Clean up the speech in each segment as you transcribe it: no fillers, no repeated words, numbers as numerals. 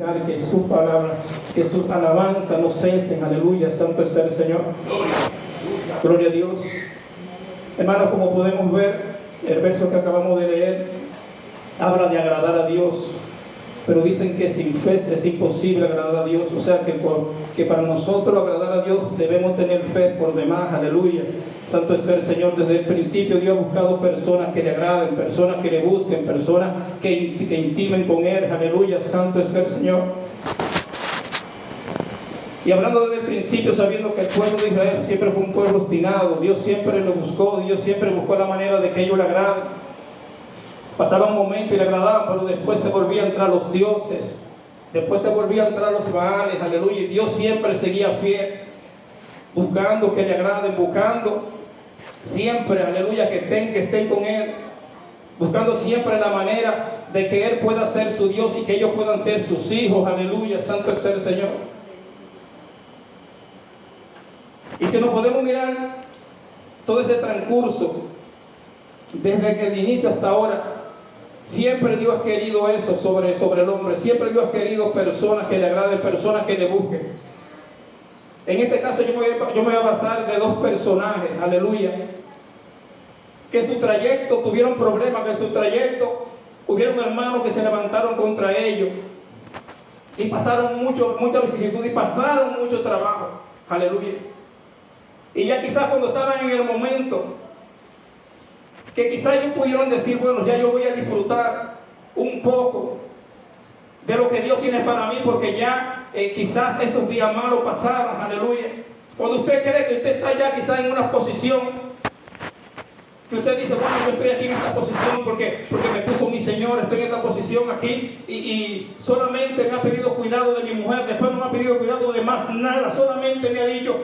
Que su palabra, que su alabanza nos cesen, aleluya, santo es el Señor. Gloria a Dios. Hermanos, como podemos ver, el verso que acabamos de leer habla de agradar a Dios, pero dicen que sin fe es imposible agradar a Dios. O sea que para nosotros agradar a Dios debemos tener fe por demás, aleluya. Santo es el Señor. Desde el principio Dios ha buscado personas que le agraden, personas que le busquen, personas que intimen con Él, aleluya. Santo es el Señor. Y hablando desde el principio, sabiendo que el pueblo de Israel siempre fue un pueblo obstinado, Dios siempre lo buscó, Dios siempre buscó la manera de que ellos le agraden. Pasaba un momento y le agradaban, pero después se volvían tras los dioses, después se volvían tras los baales, aleluya. Y Dios siempre seguía fiel, buscando que le agraden, buscando siempre, aleluya, que estén con Él, buscando siempre la manera de que Él pueda ser su Dios y que ellos puedan ser sus hijos, aleluya. Santo es el Señor. Y si nos podemos mirar todo ese transcurso, desde el inicio hasta ahora, siempre Dios ha querido eso sobre el hombre. Siempre Dios ha querido personas que le agraden, personas que le busquen. En este caso yo me voy a basar de dos personajes, aleluya, que su trayecto tuvieron problemas, que en su trayecto hubieron hermanos que se levantaron contra ellos y pasaron mucha vicisitud y pasaron mucho trabajo, aleluya. Y ya quizás cuando estaban en el momento que quizás ellos pudieron decir, bueno, ya yo voy a disfrutar un poco de lo que Dios tiene para mí, porque ya quizás esos días malos pasaron, aleluya. Cuando usted cree que usted está ya quizás en una posición, que usted dice, bueno, yo estoy aquí en esta posición porque me puso mi Señor, estoy en esta posición aquí y solamente me ha pedido cuidado de mi mujer, después no me ha pedido cuidado de más nada, solamente me ha dicho,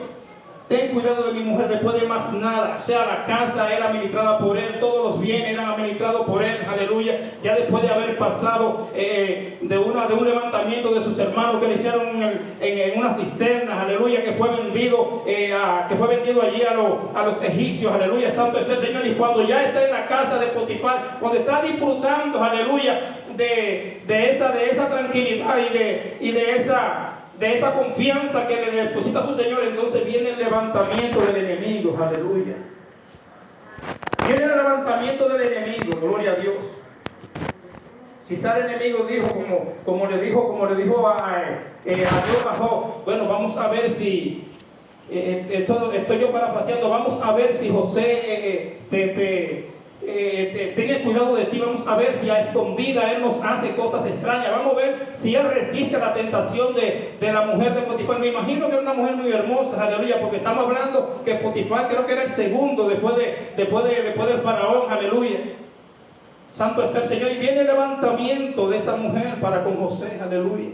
ten cuidado de mi mujer, después de más nada. O sea, la casa era administrada por Él, todos los bienes eran administrados por Él, aleluya. Ya después de haber pasado de un levantamiento de sus hermanos que le echaron en una cisterna, aleluya, que fue vendido allí a los egipcios, aleluya, santo es el Señor. Y cuando ya está en la casa de Potifar, cuando está disfrutando, aleluya, de esa tranquilidad y de esa confianza que le deposita a su Señor, entonces viene el levantamiento del enemigo, aleluya. Viene el levantamiento del enemigo, gloria a Dios. Quizá el enemigo dijo, como le dijo a Dios bajó, bueno, vamos a ver si, estoy yo parafraseando, vamos a ver si José tiene cuidado de ti, vamos a ver si a escondida Él nos hace cosas extrañas, vamos a ver si Él resiste a la tentación de la mujer de Potifar. Me imagino que era una mujer muy hermosa, aleluya, porque estamos hablando que Potifar creo que era el segundo después del faraón, aleluya. Santo es el Señor. Y viene el levantamiento de esa mujer para con José, aleluya.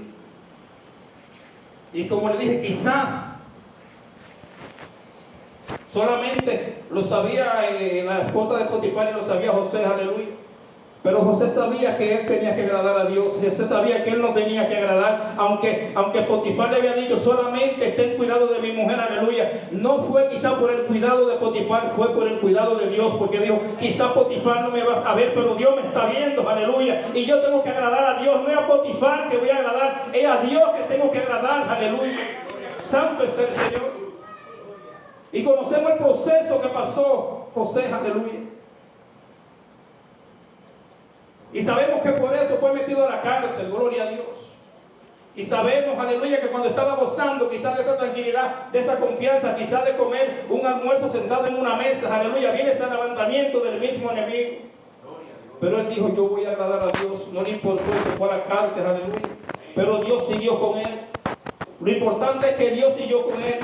Y como le dije, quizás solamente lo sabía la esposa de Potifar y lo sabía José, aleluya. Pero José sabía que él tenía que agradar a Dios. José sabía que él no tenía que agradar, aunque Potifar le había dicho, solamente ten cuidado de mi mujer, aleluya. No fue quizá por el cuidado de Potifar, fue por el cuidado de Dios, porque dijo, quizá Potifar no me va a ver, pero Dios me está viendo, aleluya. Y yo tengo que agradar a Dios, no es a Potifar que voy a agradar, es a Dios que tengo que agradar, aleluya. Santo es el Señor. Y conocemos el proceso que pasó José, aleluya. Y sabemos que por eso fue metido a la cárcel, gloria a Dios. Y sabemos, aleluya, que cuando estaba gozando quizás de esa tranquilidad, de esa confianza, quizás de comer un almuerzo sentado en una mesa, aleluya, viene ese levantamiento del mismo enemigo. Pero él dijo, yo voy a agradar a Dios, no le importó, se fue a la cárcel, aleluya. Pero Dios siguió con él. Lo importante es que Dios siguió con él.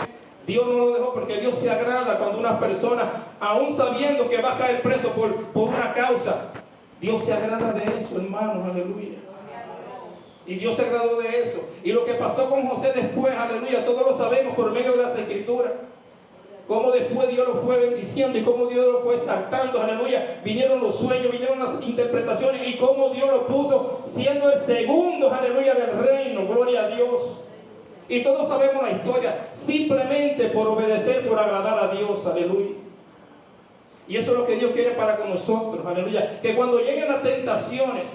Dios no lo dejó, porque Dios se agrada cuando una persona, aún sabiendo que va a caer preso por una causa, Dios se agrada de eso, hermanos, aleluya. Y Dios se agradó de eso. Y lo que pasó con José después, aleluya, todos lo sabemos por medio de las Escrituras. Cómo después Dios lo fue bendiciendo y cómo Dios lo fue exaltando, aleluya. Vinieron los sueños, vinieron las interpretaciones y cómo Dios lo puso siendo el segundo, aleluya, del reino, gloria a Dios. Y todos sabemos la historia, simplemente por obedecer, por agradar a Dios, aleluya. Y eso es lo que Dios quiere para con nosotros, aleluya. Que cuando lleguen las tentaciones,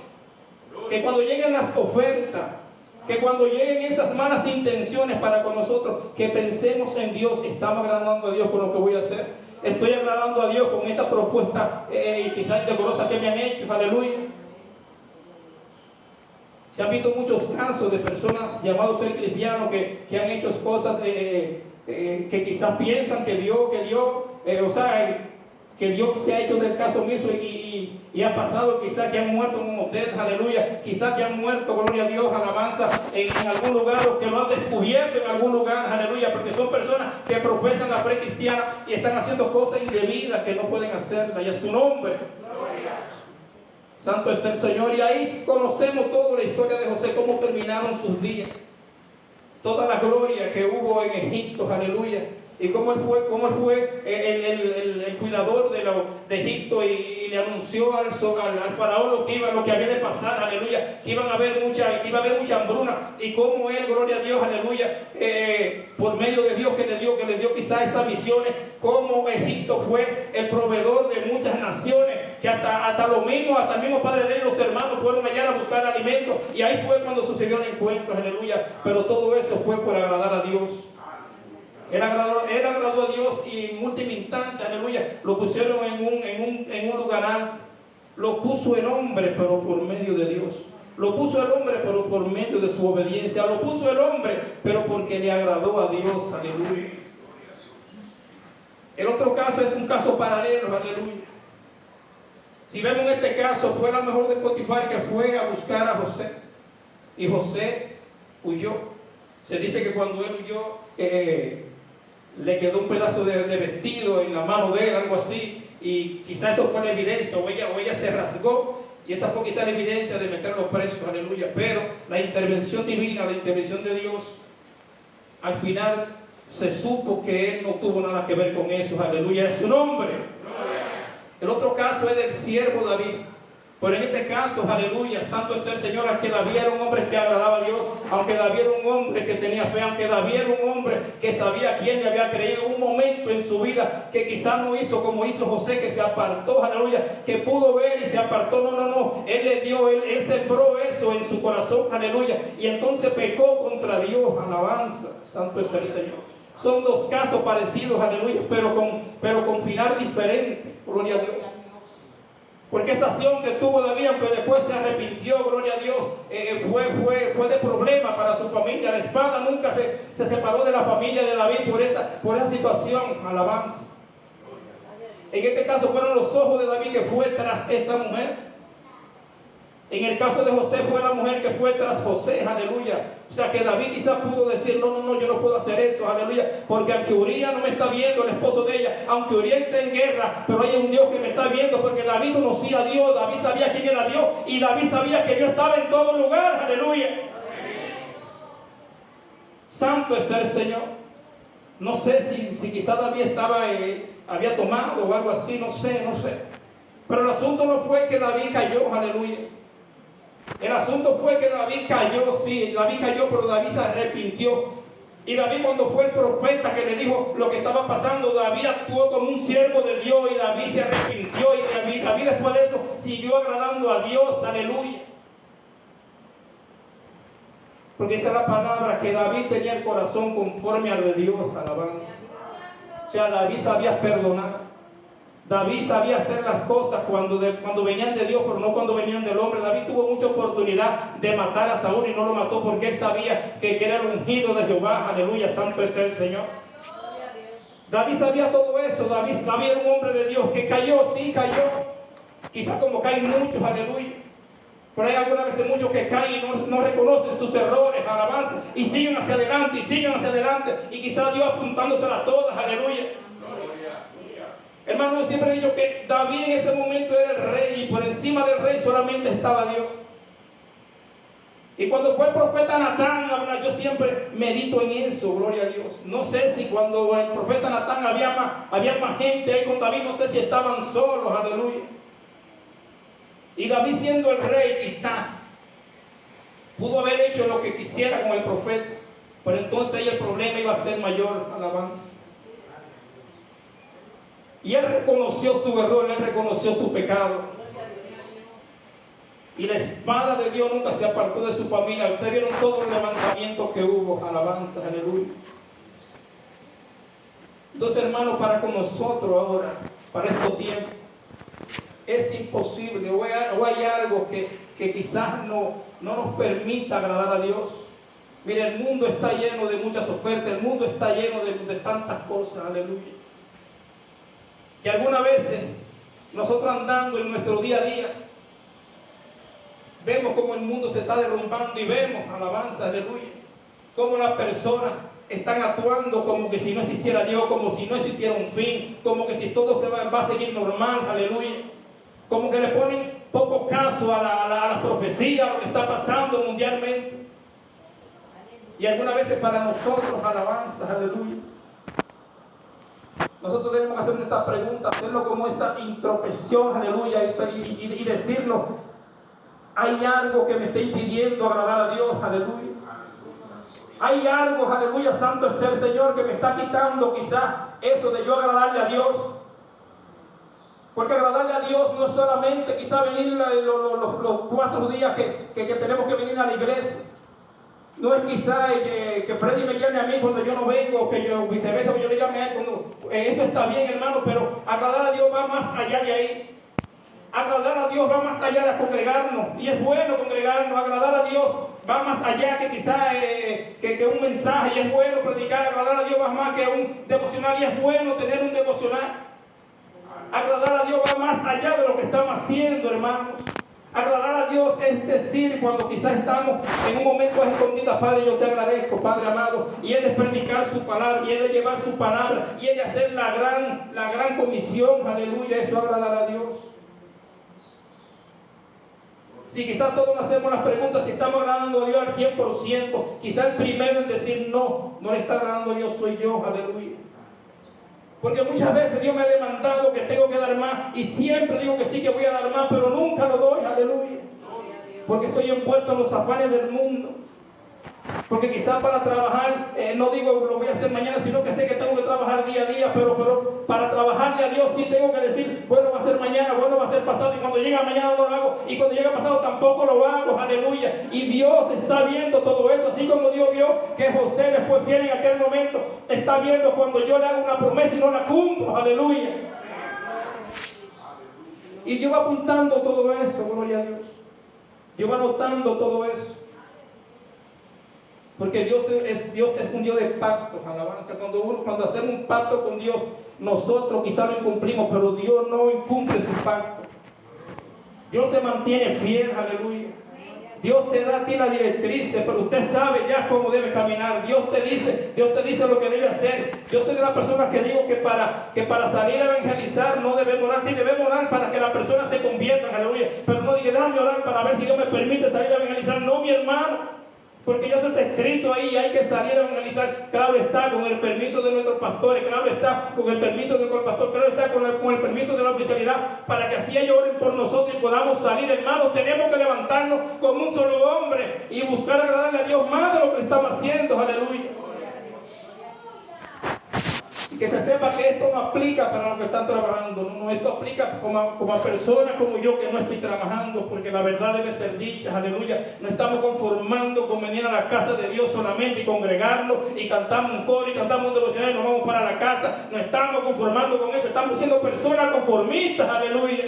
que cuando lleguen las ofertas, Que cuando lleguen esas malas intenciones para con nosotros, que pensemos en Dios. ¿Estamos agradando a Dios con lo que voy a hacer? ¿Estoy agradando a Dios con esta propuesta quizás indecorosa que me han hecho? Aleluya. Se han visto muchos casos de personas llamados ser cristianos que han hecho cosas que quizás piensan que Dios se ha hecho del caso omiso y ha pasado quizás que han muerto en un hotel, aleluya, quizás que han muerto, gloria a Dios, alabanza, en algún lugar o que lo han descubierto en algún lugar, aleluya, porque son personas que profesan la fe cristiana y están haciendo cosas indebidas que no pueden hacerlas, y a su nombre. Santo es el Señor. Y ahí conocemos toda la historia de José, cómo terminaron sus días, toda la gloria que hubo en Egipto, aleluya, y cómo él fue el cuidador de Egipto, y le anunció al faraón lo que había de pasar, aleluya, que iba a haber mucha hambruna, y cómo él, gloria a Dios, aleluya, por medio de Dios que le dio quizás esas visiones, cómo Egipto fue el proveedor de muchas naciones, que hasta el mismo padre de él, los hermanos fueron allá a buscar alimento, y ahí fue cuando sucedió el encuentro, aleluya. Pero todo eso fue por agradar a Dios. Él agradó a Dios, y en última instancia, aleluya, lo pusieron en un lugar alto. Lo puso el hombre, pero por medio de Dios. Lo puso el hombre, pero por medio de su obediencia. Lo puso el hombre, pero porque le agradó a Dios, aleluya. El otro caso es un caso paralelo, aleluya. Si vemos en este caso, fue la mejor de Potifar, que fue a buscar a José, y José huyó. Se dice que cuando él huyó, le quedó un pedazo de vestido en la mano de él, algo así, y quizás eso fue la evidencia, o ella se rasgó, y esa fue quizás la evidencia de meterlo preso, aleluya. Pero la intervención divina, la intervención de Dios, al final se supo que él no tuvo nada que ver con eso, aleluya, es su nombre. El otro caso es del siervo David. Pero en este caso, aleluya, santo es el Señor, aunque David era un hombre que agradaba a Dios, aunque David era un hombre que tenía fe, aunque David era un hombre que sabía a quién le había creído, un momento en su vida que quizás no hizo como hizo José, que se apartó, aleluya, que pudo ver y se apartó, no, él sembró eso en su corazón, aleluya, y entonces pecó contra Dios, alabanza, santo es el Señor. Son dos casos parecidos, aleluya, pero con final diferente, gloria a Dios. Porque esa acción que tuvo David, aunque después se arrepintió, gloria a Dios, fue de problema para su familia. La espada nunca se separó de la familia de David por esa situación, alabanza. En este caso fueron los ojos de David que fue tras esa mujer. En el caso de José fue la mujer que fue tras José, aleluya. O sea que David quizás pudo decir, no, yo no puedo hacer eso, aleluya. Porque aunque Uría no me está viendo, el esposo de ella, aunque Uría está en guerra, pero hay un Dios que me está viendo, porque David conocía a Dios, David sabía quién era Dios, y David sabía que Dios estaba en todo lugar, aleluya. Santo es el Señor. No sé si quizás David había tomado o algo así, no sé. Pero el asunto no fue que David cayó, aleluya. El asunto fue que David cayó, sí, David cayó, pero David se arrepintió. Y David, cuando fue el profeta que le dijo lo que estaba pasando, David actuó como un siervo de Dios, y David se arrepintió, y David después de eso siguió agradando a Dios, aleluya. Porque esa es la palabra, que David tenía el corazón conforme al de Dios, alabanza. O sea, David sabía perdonar. David sabía hacer las cosas cuando venían de Dios, pero no cuando venían del hombre. David tuvo mucha oportunidad de matar a Saúl y no lo mató, porque él sabía que era el ungido de Jehová, aleluya, santo es el Señor. David sabía todo eso. David era un hombre de Dios que cayó, sí cayó, quizás como caen muchos, aleluya. Pero hay algunas veces muchos que caen y no reconocen sus errores, alabanza, y siguen hacia adelante, y quizás Dios apuntándoselas a todas, aleluya. Hermano, yo siempre he dicho que David en ese momento era el rey, y por encima del rey solamente estaba Dios. Y cuando fue el profeta Natán a hablar, yo siempre medito en eso, gloria a Dios. No sé si cuando el profeta Natán había más gente ahí con David, no sé si estaban solos, aleluya. Y David, siendo el rey, quizás pudo haber hecho lo que quisiera con el profeta, pero entonces ahí el problema iba a ser mayor, alabanza. Y él reconoció su error, él reconoció su pecado. Y la espada de Dios nunca se apartó de su familia. Ustedes vieron todos los levantamientos que hubo. Alabanza, aleluya. Entonces, hermanos, para con nosotros ahora, para estos tiempos, es imposible, o hay algo que quizás no nos permita agradar a Dios. Mire, el mundo está lleno de muchas ofertas, el mundo está lleno de tantas cosas, aleluya. Que algunas veces nosotros andando en nuestro día a día, vemos cómo el mundo se está derrumbando y vemos, alabanza, aleluya, cómo las personas están actuando como que si no existiera Dios, como si no existiera un fin, como que si todo va a seguir normal, aleluya. Como que le ponen poco caso a la profecía, a lo que está pasando mundialmente. Y algunas veces para nosotros, alabanza, aleluya, nosotros tenemos que hacer esta pregunta, hacerlo como esa introspección, aleluya, y decirnos, hay algo que me está impidiendo agradar a Dios, aleluya. Hay algo, aleluya, santo es el Señor, que me está quitando quizás eso de yo agradarle a Dios. Porque agradarle a Dios no es solamente quizás venir los 4 días que tenemos que venir a la iglesia. No es quizás que Freddy me llame a mí cuando yo no vengo, o que yo viceversa, que yo le llame a él cuando... eso está bien, hermano, pero agradar a Dios va más allá de ahí. Agradar a Dios va más allá de congregarnos. Y es bueno congregarnos. Agradar a Dios va más allá que quizás que un mensaje. Y es bueno predicar. Agradar a Dios va más que un devocional. Y es bueno tener un devocional. Agradar a Dios va más allá de lo que estamos haciendo, hermanos. Agradar a Dios es decir, cuando quizás estamos en un momento escondido, Padre, yo te agradezco, Padre amado, y es de predicar su palabra, y es de llevar su palabra, y es de hacer la gran comisión, aleluya, eso agradar a Dios. Si quizás todos nos hacemos las preguntas si estamos agradando a Dios al 100%, quizás el primero en decir no le está agradando a Dios soy yo, aleluya. Porque muchas veces Dios me ha demandado que tengo que dar más y siempre digo que sí que voy a dar más, pero nunca lo doy, aleluya. Porque estoy envuelto en los afanes del mundo. Porque quizás para trabajar, no digo lo voy a hacer mañana, sino que sé que tengo que trabajar día a día, pero para trabajarle a Dios sí tengo que decir, bueno va a ser mañana, bueno va a ser pasado, y cuando llega mañana no lo hago, y cuando llega pasado tampoco lo hago, aleluya. Y Dios está viendo todo eso, así como Dios vio que José le fue fiel en aquel momento, está viendo cuando yo le hago una promesa y no la cumplo, aleluya. Y Dios va apuntando todo eso, gloria a Dios. Dios va notando todo eso. Porque Dios es un Dios de pactos, alabanza. Cuando hacemos un pacto con Dios, nosotros quizás lo incumplimos, pero Dios no incumple su pacto. Dios se mantiene fiel, aleluya. Dios te da a ti las directrices, pero usted sabe ya cómo debe caminar. Dios te dice lo que debe hacer. Yo soy de las personas que digo que para salir a evangelizar no debemos orar. Sí, debemos orar para que la persona se convierta, aleluya. Pero no diga, déjame orar para ver si Dios me permite salir a evangelizar. No, mi hermano. Porque ya eso está escrito ahí, hay que salir a evangelizar. Claro está, con el permiso de nuestros pastores, claro está, con el permiso de nuestro pastor, claro está, con el permiso de la oficialidad, para que así ellos oren por nosotros y podamos salir, hermanos. Tenemos que levantarnos como un solo hombre y buscar agradarle a Dios más de lo que estamos haciendo, aleluya. Y que se sepa que esto no aplica para los que están trabajando, no, esto aplica como a personas como yo que no estoy trabajando, porque la verdad debe ser dicha, aleluya. No estamos conformando con venir a la casa de Dios solamente y congregarnos y cantamos un coro y cantamos un devocional y nos vamos para la casa. No estamos conformando con eso, estamos siendo personas conformistas, aleluya.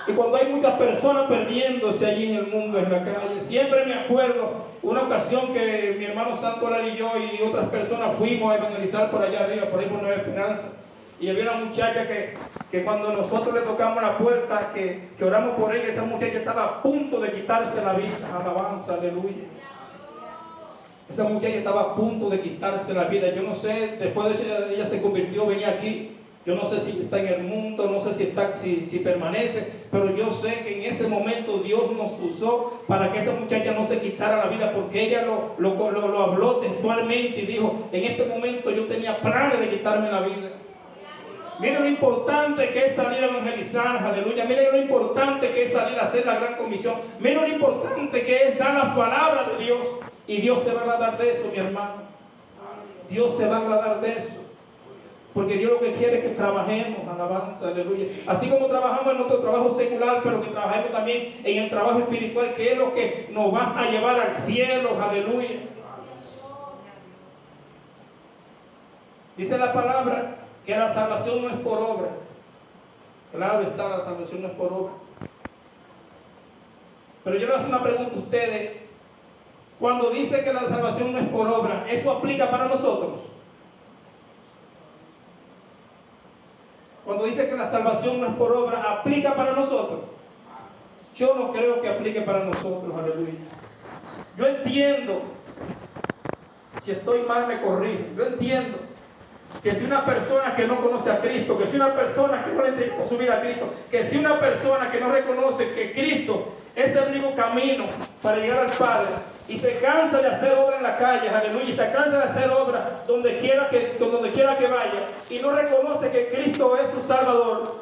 Y cuando hay muchas personas perdiéndose allí en el mundo, en la calle, siempre me acuerdo una ocasión que mi hermano Santo Lar y yo y otras personas fuimos a evangelizar por allá arriba, por ahí por Nueva Esperanza. Y había una muchacha que cuando nosotros le tocamos la puerta, que oramos por ella, esa muchacha estaba a punto de quitarse la vida. Alabanza, aleluya. Esa muchacha estaba a punto de quitarse la vida. Yo no sé, después de eso ella se convirtió, venía aquí. Yo no sé si está en el mundo, no sé si permanece, pero yo sé que en ese momento Dios nos usó para que esa muchacha no se quitara la vida, porque ella lo habló textualmente y dijo, en este momento yo tenía planes de quitarme la vida. Miren lo importante que es salir a evangelizar, aleluya. Miren lo importante que es salir a hacer la gran comisión. Miren lo importante que es dar la palabra de Dios. Y Dios se va a agradar de eso, mi hermano. Dios se va a agradar de eso. Porque Dios lo que quiere es que trabajemos, alabanza, aleluya. Así como trabajamos en nuestro trabajo secular, pero que trabajemos también en el trabajo espiritual, que es lo que nos va a llevar al cielo, aleluya. Dice la palabra que la salvación no es por obra. Claro está, la salvación no es por obra. Pero yo les hago una pregunta a ustedes. Cuando dice que la salvación no es por obra, ¿eso aplica para nosotros? Cuando dice que la salvación no es por obra, ¿aplica para nosotros? Yo no creo que aplique para nosotros, aleluya. Yo entiendo, si estoy mal me corrijo, yo entiendo que si una persona que no conoce a Cristo, que si una persona que no le entregó su vida a Cristo, que si una persona que no reconoce que Cristo es el único camino para llegar al Padre, y se cansa de hacer obra en la calle, aleluya, y se cansa de hacer obra donde quiera que vaya, y no reconoce que Cristo es su Salvador,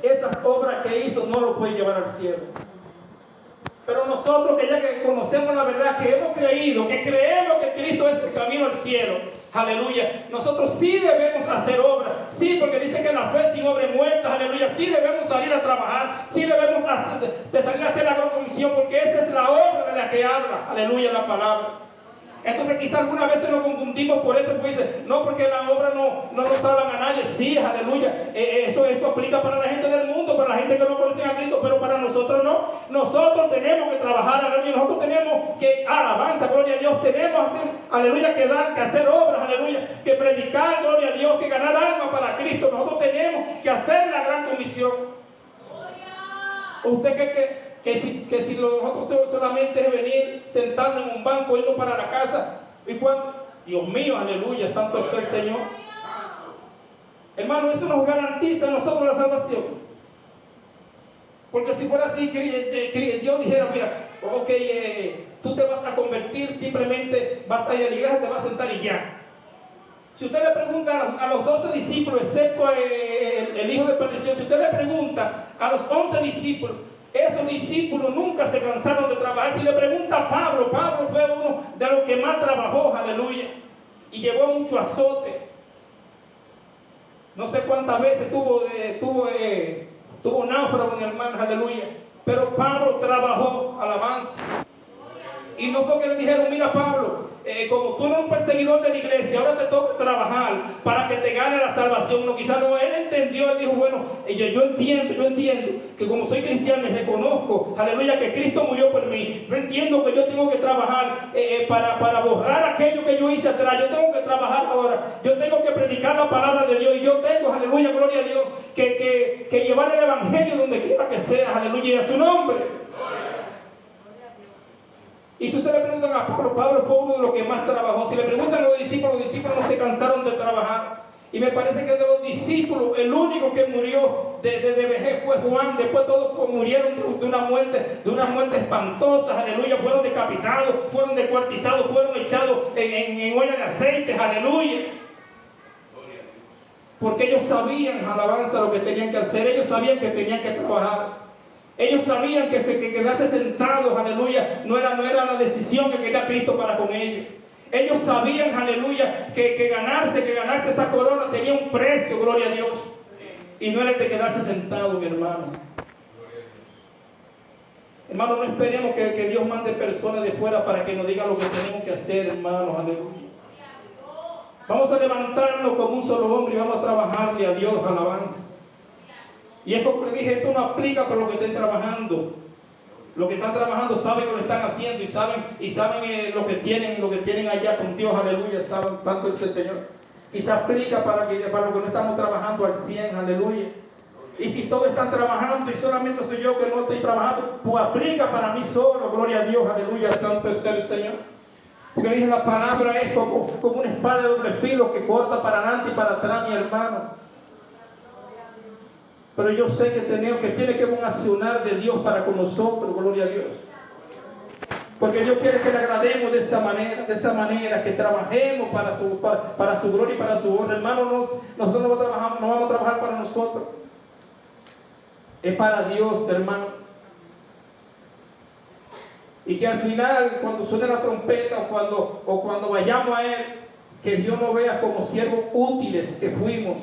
esas obras que hizo no lo pueden llevar al cielo. Pero nosotros que ya que conocemos la verdad, que hemos creído, que creemos que Cristo es el camino al cielo, aleluya, nosotros sí debemos hacer obras, sí, porque dice que la fe sin obra es muerta, aleluya, sí debemos salir a trabajar, sí debemos salir a hacer la gran comisión, porque esta es la obra de la que habla, aleluya, la palabra. Entonces quizás algunas veces nos confundimos por eso, porque dice, no, porque la obra no nos salvan a nadie. Sí, aleluya, eso aplica para la gente del mundo, para la gente que no conoce a Cristo, pero para nosotros no. Nosotros tenemos que trabajar, aleluya, nosotros tenemos que, alabanza, gloria a Dios, tenemos, aleluya, que hacer obras, aleluya, que predicar, gloria a Dios, que ganar almas para Cristo. Nosotros tenemos que hacer la gran comisión. ¿Usted cree que si nosotros solamente es venir, sentarnos en un banco, irnos para la casa? ¿Y cuando? Dios mío, aleluya, santo es el Señor. Hermano, eso nos garantiza a nosotros la salvación. Porque si fuera así, Dios dijera, mira, ok, tú te vas a convertir, simplemente vas a ir a la iglesia, te vas a sentar y ya. Si usted le pregunta a los 12 discípulos, excepto el hijo de perdición, si usted le pregunta a los 11 discípulos, esos discípulos nunca se cansaron de trabajar. Si le pregunta a Pablo fue uno de los que más trabajó, aleluya, y llevó mucho azote. No sé cuántas veces tuvo náufrago en el mar, aleluya, pero Pablo trabajó, alabanza. Y no fue que le dijeron, mira Pablo, como tú no eres un perseguidor de la iglesia, ahora te toca trabajar para que te gane la salvación. No, quizás no, él entendió, él dijo, bueno, yo entiendo que como soy cristiano y reconozco, aleluya, que Cristo murió por mí. Yo entiendo que yo tengo que trabajar para borrar aquello que yo hice atrás. Yo tengo que trabajar ahora, yo tengo que predicar la palabra de Dios, y yo tengo, aleluya, gloria a Dios, que llevar el evangelio donde quiera que sea, aleluya, y a su nombre. Y si usted le preguntan a Pablo fue uno de los que más trabajó. Si le preguntan a los discípulos no se cansaron de trabajar. Y me parece que de los discípulos, el único que murió de vejez fue Juan. Después todos murieron de una muerte espantosa, aleluya. Fueron decapitados, fueron descuartizados, fueron echados en olla de aceite, aleluya. Porque ellos sabían, alabanza, lo que tenían que hacer. Ellos sabían que tenían que trabajar. Ellos sabían que quedarse sentados, aleluya, no era la decisión que quería Cristo para con ellos. Ellos sabían, aleluya, que ganarse esa corona tenía un precio, gloria a Dios. Y no era el de quedarse sentado, mi hermano. Hermano, no esperemos que Dios mande personas de fuera para que nos digan lo que tenemos que hacer, hermanos, aleluya. Vamos a levantarnos como un solo hombre y vamos a trabajarle a Dios, alabanza. Y es como le dije, esto no aplica para los que estén trabajando. Los que están trabajando saben que lo están haciendo y saben lo que tienen allá con Dios, aleluya, saben tanto el Señor. Y se aplica para los que no estamos trabajando al 100, aleluya. Y si todos están trabajando y solamente soy yo que no estoy trabajando, pues aplica para mí solo, gloria a Dios, aleluya, santo es el Señor. Porque dije, la palabra es como una espada de doble filo que corta para adelante y para atrás, mi hermano. Pero yo sé que tiene que haber un accionar de Dios para con nosotros, gloria a Dios. Porque Dios quiere que le agrademos de esa manera, que trabajemos para su gloria y para su honra. Hermano, nosotros no vamos a trabajar para nosotros. Es para Dios, hermano. Y que al final, cuando suene la trompeta o cuando vayamos a Él, Que Dios nos vea como siervos útiles que fuimos.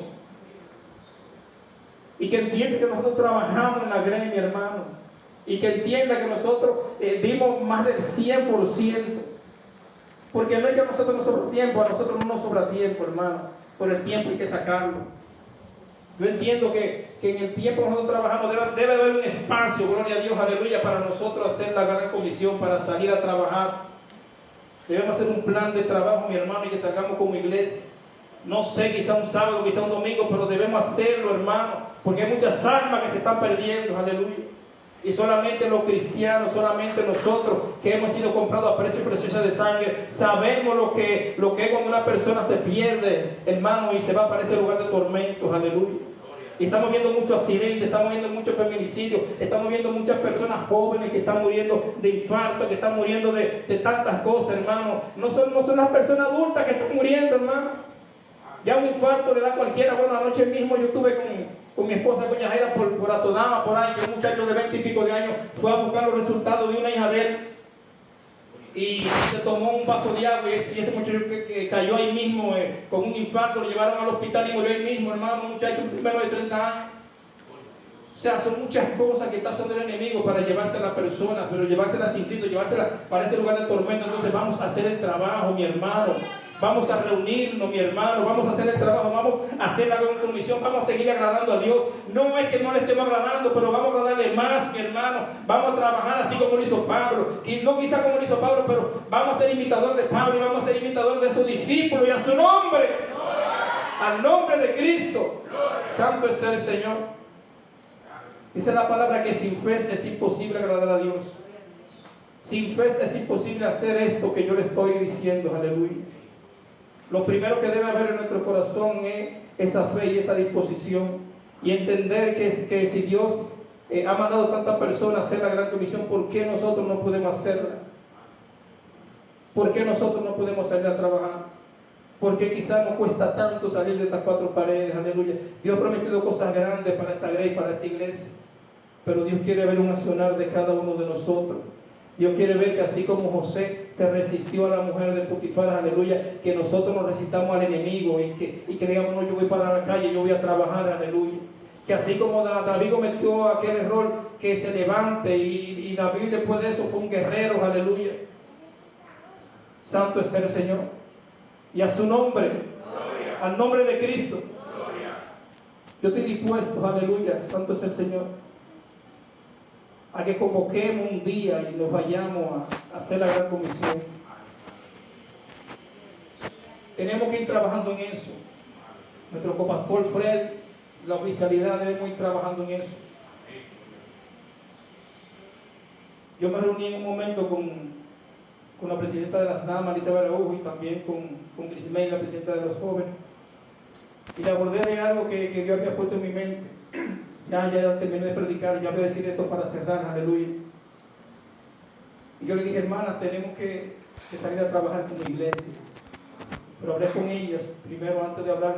Y que entienda que nosotros trabajamos en la gremia, hermano. Y que entienda que nosotros dimos más del 100%. Porque no es que a nosotros nos sobra tiempo, a nosotros no nos sobra tiempo, hermano. Por el tiempo hay que sacarlo. Yo entiendo que en el tiempo que nosotros trabajamos debe haber un espacio, gloria a Dios, aleluya, para nosotros hacer la gran comisión, para salir a trabajar. Debemos hacer un plan de trabajo, mi hermano, y que salgamos como iglesia. No sé, quizá un sábado, quizá un domingo, pero debemos hacerlo, hermano, porque hay muchas almas que se están perdiendo, aleluya. Y solamente los cristianos, solamente nosotros que hemos sido comprados a precio precioso de sangre, sabemos lo que es cuando una persona se pierde, hermano, y se va para ese lugar de tormentos, aleluya. Y estamos viendo muchos accidentes, estamos viendo muchos feminicidios, estamos viendo muchas personas jóvenes que están muriendo de infarto, que están muriendo de tantas cosas, hermano. No son las personas adultas que están muriendo, hermano. Ya un infarto le da a cualquiera. Bueno, anoche mismo yo estuve con mi esposa Doña Jaira por Atodama, por ahí, que un muchacho de 20 y pico de años fue a buscar los resultados de una hija de él. Y se tomó un vaso de agua y ese muchacho que cayó ahí mismo con un infarto, lo llevaron al hospital y murió ahí mismo, hermano, un muchacho menos de 30 años. O sea, son muchas cosas que está haciendo el enemigo para llevarse a la persona, pero llevársela sin Cristo, llevársela para ese lugar de tormento. Entonces vamos a hacer el trabajo, mi hermano. Vamos a reunirnos, mi hermano, vamos a hacer el trabajo, vamos a hacer la gran comisión, vamos a seguir agradando a Dios. No es que no le estemos agradando, pero vamos a agradarle más, mi hermano. Vamos a trabajar así como lo hizo Pablo. No quizá como lo hizo Pablo, pero vamos a ser imitador de Pablo y vamos a ser imitador de sus discípulos y a su nombre. Al nombre de Cristo. Santo es el Señor. Dice la palabra que sin fe es imposible agradar a Dios. Sin fe es imposible hacer esto que yo le estoy diciendo, aleluya. Lo primero que debe haber en nuestro corazón es esa fe y esa disposición. Y entender que si Dios ha mandado a tantas personas a hacer la gran comisión, ¿por qué nosotros no podemos hacerla? ¿Por qué nosotros no podemos salir a trabajar? ¿Por qué quizás nos cuesta tanto salir de estas cuatro paredes? Aleluya. Dios ha prometido cosas grandes para esta iglesia y para esta iglesia. Pero Dios quiere ver un accionar de cada uno de nosotros. Dios quiere ver que así como José se resistió a la mujer de Potifar, aleluya, que nosotros nos resistamos al enemigo y que digamos, no, yo voy para la calle, yo voy a trabajar, aleluya. Que así como David cometió aquel error, que se levante y David después de eso fue un guerrero, aleluya. Santo es el Señor. Y a su nombre, gloria. Al nombre de Cristo, gloria. Yo estoy dispuesto, aleluya, santo es el Señor, a que convoquemos un día y nos vayamos a hacer la gran comisión. Tenemos que ir trabajando en eso. Nuestro copastor Fred, la oficialidad, debemos ir trabajando en eso. Yo me reuní en un momento con la presidenta de las damas, Elizabeth Araújo, y también con Grismey, la presidenta de los jóvenes. Y le abordé de algo que Dios había puesto en mi mente. Ya terminé de predicar, ya voy a decir esto para cerrar, aleluya. Y yo le dije, hermana, tenemos que salir a trabajar como iglesia. Pero hablé con ellas, primero antes de hablar